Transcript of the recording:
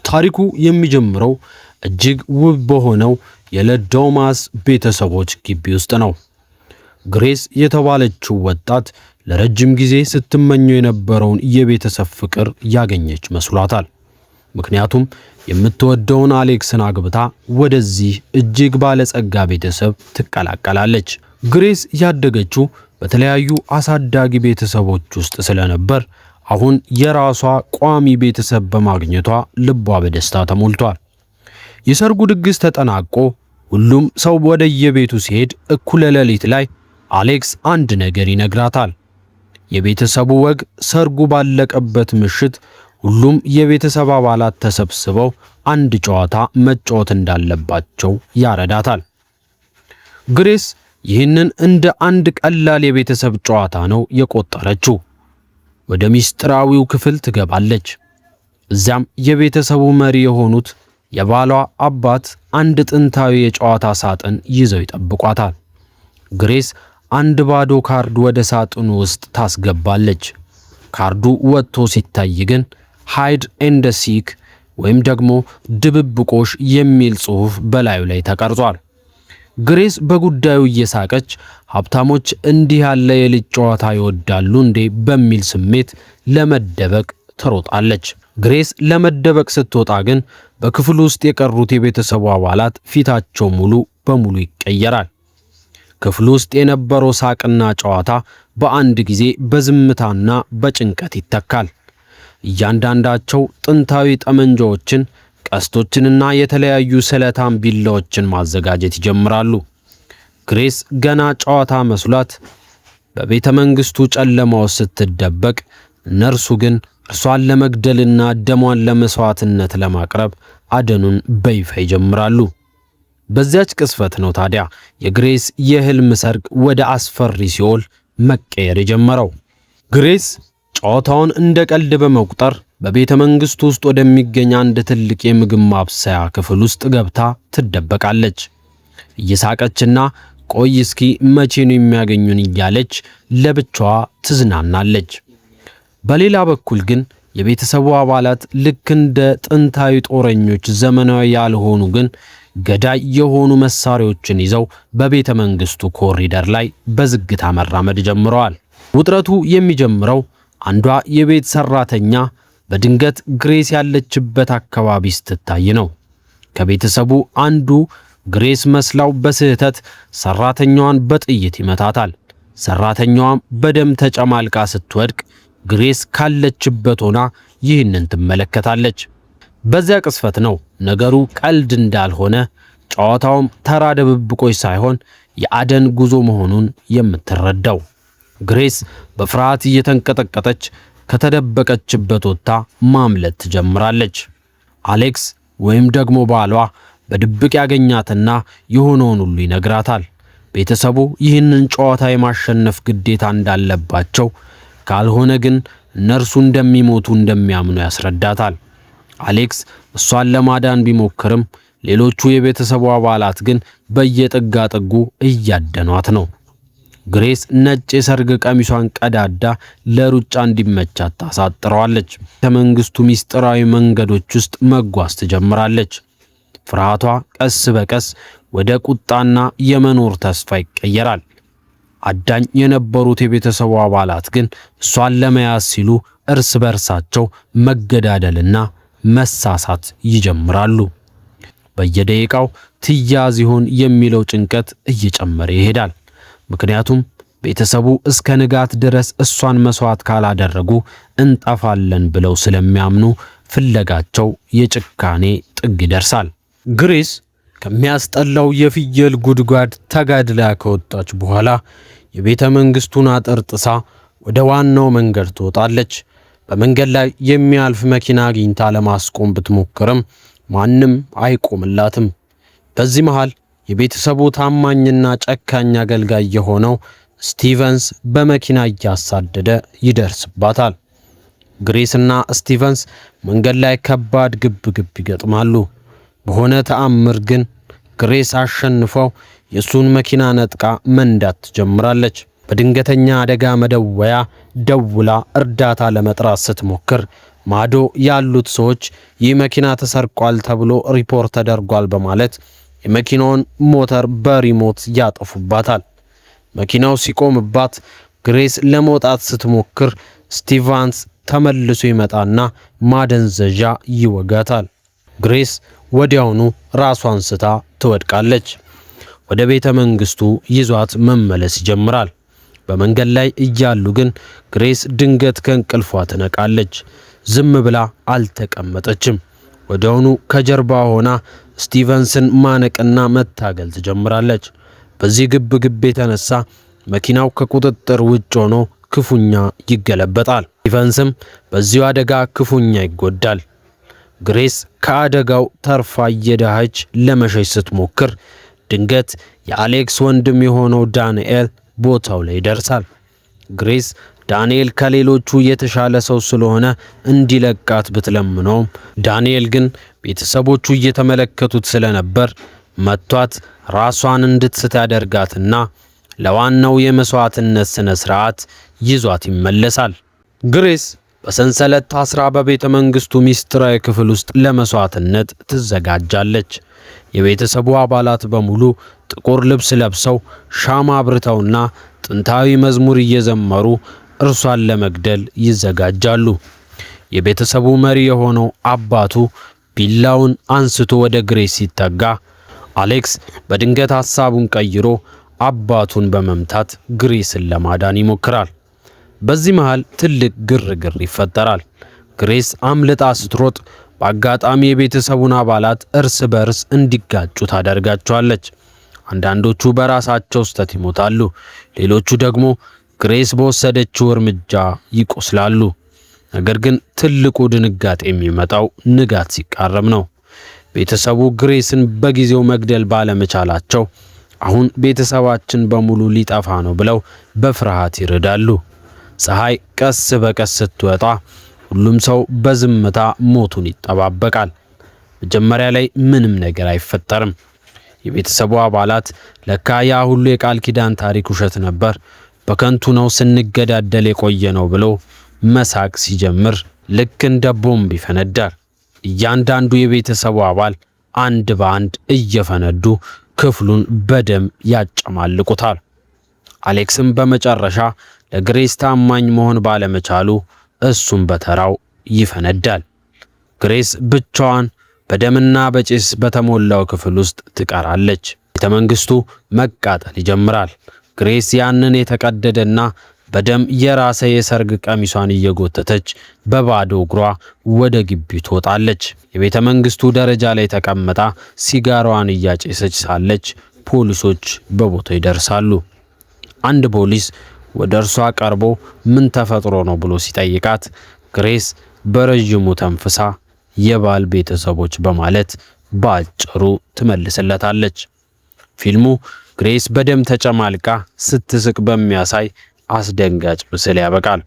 ታሪኩ የሚጀምረው እጅግ ውብ በሆነው የለዶማስ ቤተሰቦች ግቢ ውስጥ ነው። ግሬስ የተባለችው ወጣት ለረጅም ጊዜ ስትመኘው የነበረውን የቤተሰብ ፍቅር ያገኘች መስሏታል። ምክንያቱም የምትወደውን አሌክስን አግብታ ወደዚህ እጅግ ባለጸጋ ቤተሰብ ትቀላቀላለች። ግሬስ ያደገችው በተለያዩ አሳዳጊ ቤተሰቦች ውስጥ ስለነበር አሁን የራሷ ቋሚ ቤተሰብ በማግኘቷ ልቧ በደስታ ተሞልቷል። የሰርጉ ድግስ ተጠናቆ ሁሉም ሰው ወደ የቤቱ ሲሄድ እኩለ ሌሊት ላይ አሌክስ አንድ ነገር ይነግራታል። የቤተሰቡ ወግ ሰርጉ ባለቀበት ምሽት ሁሉም የቤተሰብ አባላት ተሰብስበው አንድ ጨዋታ መጫወት እንዳለባቸው ያረዳታል። ግሬስ ይህንን እንደ አንድ ቀላል የቤተሰብ ጨዋታ ነው የቆጠረችው። ወደ ሚስጥራዊው ክፍል ትገባለች። እዚያም የቤተሰቡ መሪ የሆኑት የባሏ አባት አንድ ጥንታዊ የጨዋታ ሳጥን ይዘው ይጠብቋታል። ግሬስ አንድ ባዶ ካርድ ወደ ሳጥኑ ውስጥ ታስገባለች። ካርዱ ወጥቶ ሲታይ ግን ሃይድ ኤንድ ሲክ ወይም ደግሞ ድብብቆሽ የሚል ጽሑፍ በላዩ ላይ ተቀርጿል። ግሬስ በጉዳዩ እየሳቀች ሀብታሞች እንዲህ ያለ የልጅ ጨዋታ ይወዳሉ እንዴ በሚል ስሜት ለመደበቅ ትሮጣለች። ግሬስ ለመደበቅ ስትወጣ ግን በክፍሉ ውስጥ የቀሩት የቤተሰቡ አባላት ፊታቸው ሙሉ በሙሉ ይቀየራል። ክፍሉ ውስጥ የነበረው ሳቅና ጨዋታ በአንድ ጊዜ በዝምታና በጭንቀት ይተካል። እያንዳንዳቸው ጥንታዊ ጠመንጃዎችን፣ ቀስቶችንና የተለያዩ ስለታም ቢላዎችን ማዘጋጀት ይጀምራሉ። ግሬስ ገና ጨዋታ መስሏት በቤተ መንግስቱ ጨለማ ውስጥ ስትደበቅ፣ እነርሱ ግን እርሷን ለመግደልና ደሟን ለመስዋዕትነት ለማቅረብ አደኑን በይፋ ይጀምራሉ። በዚያች ቅስፈት ነው ታዲያ የግሬስ የህልም ሰርግ ወደ አስፈሪ ሲኦል መቀየር የጀመረው። ግሬስ ጨዋታውን እንደ ቀልድ በመቁጠር በቤተ መንግስቱ ውስጥ ወደሚገኝ አንድ ትልቅ የምግብ ማብሰያ ክፍል ውስጥ ገብታ ትደበቃለች። እየሳቀችና ቆይ እስኪ መቼ ነው የሚያገኙን እያለች ለብቻዋ ትዝናናለች። በሌላ በኩል ግን የቤተሰቡ አባላት ልክ እንደ ጥንታዊ ጦረኞች ዘመናዊ ያልሆኑ ግን ገዳይ የሆኑ መሳሪያዎችን ይዘው በቤተ መንግስቱ ኮሪደር ላይ በዝግታ መራመድ ጀምረዋል። ውጥረቱ የሚጀምረው አንዷ የቤት ሰራተኛ በድንገት ግሬስ ያለችበት አካባቢ ስትታይ ነው። ከቤተሰቡ አንዱ ግሬስ መስላው በስህተት ሰራተኛዋን በጥይት ይመታታል። ሰራተኛዋም በደም ተጨማልቃ ስትወድቅ ግሬስ ካለችበት ሆና ይህንን ትመለከታለች። በዚያ ቅስፈት ነው ነገሩ ቀልድ እንዳልሆነ፣ ጨዋታውም ተራ ድብብቆች ሳይሆን የአደን ጉዞ መሆኑን የምትረዳው። ግሬስ በፍርሃት እየተንቀጠቀጠች ከተደበቀችበት ወጥታ ማምለጥ ትጀምራለች። አሌክስ ወይም ደግሞ ባሏ በድብቅ ያገኛትና የሆነውን ሁሉ ይነግራታል። ቤተሰቡ ይህንን ጨዋታ የማሸነፍ ግዴታ እንዳለባቸው፣ ካልሆነ ግን እነርሱ እንደሚሞቱ እንደሚያምኑ ያስረዳታል። አሌክስ እሷን ለማዳን ቢሞክርም ሌሎቹ የቤተሰቡ አባላት ግን በየጥጋ ጥጉ እያደኗት ነው። ግሬስ ነጭ የሰርግ ቀሚሷን ቀዳዳ ለሩጫ እንዲመቻት ታሳጥረዋለች። ከመንግስቱ ሚስጥራዊ መንገዶች ውስጥ መጓዝ ትጀምራለች። ፍርሃቷ ቀስ በቀስ ወደ ቁጣና የመኖር ተስፋ ይቀየራል። አዳኝ የነበሩት የቤተሰቡ አባላት ግን እሷን ለመያዝ ሲሉ እርስ በርሳቸው መገዳደልና መሳሳት ይጀምራሉ። በየደቂቃው ትያዝ ይሆን የሚለው ጭንቀት እየጨመረ ይሄዳል። ምክንያቱም ቤተሰቡ እስከ ንጋት ድረስ እሷን መስዋዕት ካላደረጉ እንጠፋለን ብለው ስለሚያምኑ ፍለጋቸው የጭካኔ ጥግ ይደርሳል። ግሬስ ከሚያስጠላው የፍየል ጉድጓድ ተጋድላ ከወጣች በኋላ የቤተ መንግስቱን አጥር ጥሳ ወደ ዋናው መንገድ ትወጣለች። በመንገድ ላይ የሚያልፍ መኪና አግኝታ ለማስቆም ብትሞክርም ማንም አይቆምላትም። በዚህ መሃል የቤተሰቡ ታማኝና ጨካኝ አገልጋይ የሆነው ስቲቨንስ በመኪና እያሳደደ ይደርስባታል። ግሬስና ስቲቨንስ መንገድ ላይ ከባድ ግብግብ ይገጥማሉ። በሆነ ተአምር ግን ግሬስ አሸንፈው የሱን መኪና ነጥቃ መንዳት ትጀምራለች። በድንገተኛ አደጋ መደወያ ደውላ እርዳታ ለመጥራት ስትሞክር ማዶ ያሉት ሰዎች ይህ መኪና ተሰርቋል ተብሎ ሪፖርት ተደርጓል በማለት የመኪናውን ሞተር በሪሞት ያጠፉባታል። መኪናው ሲቆምባት ግሬስ ለመውጣት ስትሞክር ስቲቫንስ ተመልሶ ይመጣና ማደንዘዣ ይወጋታል። ግሬስ ወዲያውኑ ራሷን ስታ ትወድቃለች። ወደ ቤተ መንግስቱ ይዟት መመለስ ይጀምራል። በመንገድ ላይ እያሉ ግን ግሬስ ድንገት ከእንቅልፏ ትነቃለች። ዝም ብላ አልተቀመጠችም። ወዲያውኑ ከጀርባ ሆና ስቲቨንስን ማነቅና መታገል ትጀምራለች። በዚህ ግብ የተነሳ መኪናው ከቁጥጥር ውጭ ሆኖ ክፉኛ ይገለበጣል። ስቲቨንስም በዚሁ አደጋ ክፉኛ ይጎዳል። ግሬስ ከአደጋው ተርፋ እየዳኸች ለመሸሽ ስትሞክር ድንገት የአሌክስ ወንድም የሆነው ዳንኤል ቦታው ላይ ይደርሳል። ግሬስ ዳንኤል ከሌሎቹ የተሻለ ሰው ስለሆነ እንዲለቃት ብትለምነውም ዳንኤል ግን ቤተሰቦቹ እየተመለከቱት ስለነበር መቷት ራሷን እንድትስት ያደርጋትና ለዋናው የመስዋዕትነት ስነ ስርዓት ይዟት ይመለሳል። ግሬስ በሰንሰለት ታስራ በቤተ መንግስቱ ሚስጥራዊ ክፍል ውስጥ ለመስዋዕትነት ትዘጋጃለች። የቤተሰቡ አባላት በሙሉ ጥቁር ልብስ ለብሰው ሻማ አብርተውና ጥንታዊ መዝሙር እየዘመሩ እርሷን ለመግደል ይዘጋጃሉ። የቤተሰቡ መሪ የሆነው አባቱ ቢላውን አንስቶ ወደ ግሬስ ሲጠጋ አሌክስ በድንገት ሐሳቡን ቀይሮ አባቱን በመምታት ግሬስን ለማዳን ይሞክራል። በዚህ መሃል ትልቅ ግርግር ይፈጠራል። ግሬስ አምልጣ ስትሮጥ በአጋጣሚ የቤተሰቡን አባላት እርስ በርስ እንዲጋጩ ታደርጋቸዋለች። አንዳንዶቹ በራሳቸው ስህተት ይሞታሉ፣ ሌሎቹ ደግሞ ግሬስ በወሰደችው እርምጃ ይቆስላሉ። ነገር ግን ትልቁ ድንጋጤ የሚመጣው ንጋት ሲቃረብ ነው። ቤተሰቡ ግሬስን በጊዜው መግደል ባለመቻላቸው አሁን ቤተሰባችን በሙሉ ሊጠፋ ነው ብለው በፍርሃት ይርዳሉ። ፀሐይ ቀስ በቀስ ስትወጣ ሁሉም ሰው በዝምታ ሞቱን ይጠባበቃል። መጀመሪያ ላይ ምንም ነገር አይፈጠርም። የቤተሰቡ አባላት ለካ ያ ሁሉ የቃል ኪዳን ታሪክ ውሸት ነበር፣ በከንቱ ነው ስንገዳደል የቆየ ነው ብሎ መሳቅ ሲጀምር ልክ እንደ ቦምብ ይፈነዳል። እያንዳንዱ የቤተሰቡ አባል አንድ በአንድ እየፈነዱ ክፍሉን በደም ያጨማልቁታል። አሌክስም በመጨረሻ ለግሬስ ታማኝ መሆን ባለመቻሉ እሱም በተራው ይፈነዳል። ግሬስ ብቻዋን በደምና በጭስ በተሞላው ክፍል ውስጥ ትቀራለች። ቤተ መንግስቱ መቃጠል ይጀምራል። ግሬስ ያንን የተቀደደና በደም የራሰ የሰርግ ቀሚሷን እየጎተተች በባዶ እግሯ ወደ ግቢው ትወጣለች። የቤተ መንግስቱ ደረጃ ላይ ተቀምጣ ሲጋራዋን እያጨሰች ሳለች ፖሊሶች በቦታው ይደርሳሉ። አንድ ፖሊስ ወደ እርሷ ቀርቦ ምን ተፈጥሮ ነው ብሎ ሲጠይቃት ግሬስ በረጅሙ ተንፍሳ የባል ቤተሰቦች በማለት ባጭሩ ትመልስለታለች። ፊልሙ ግሬስ በደም ተጨማልቃ ስትስቅ በሚያሳይ አስደንጋጭ ምስል ያበቃል።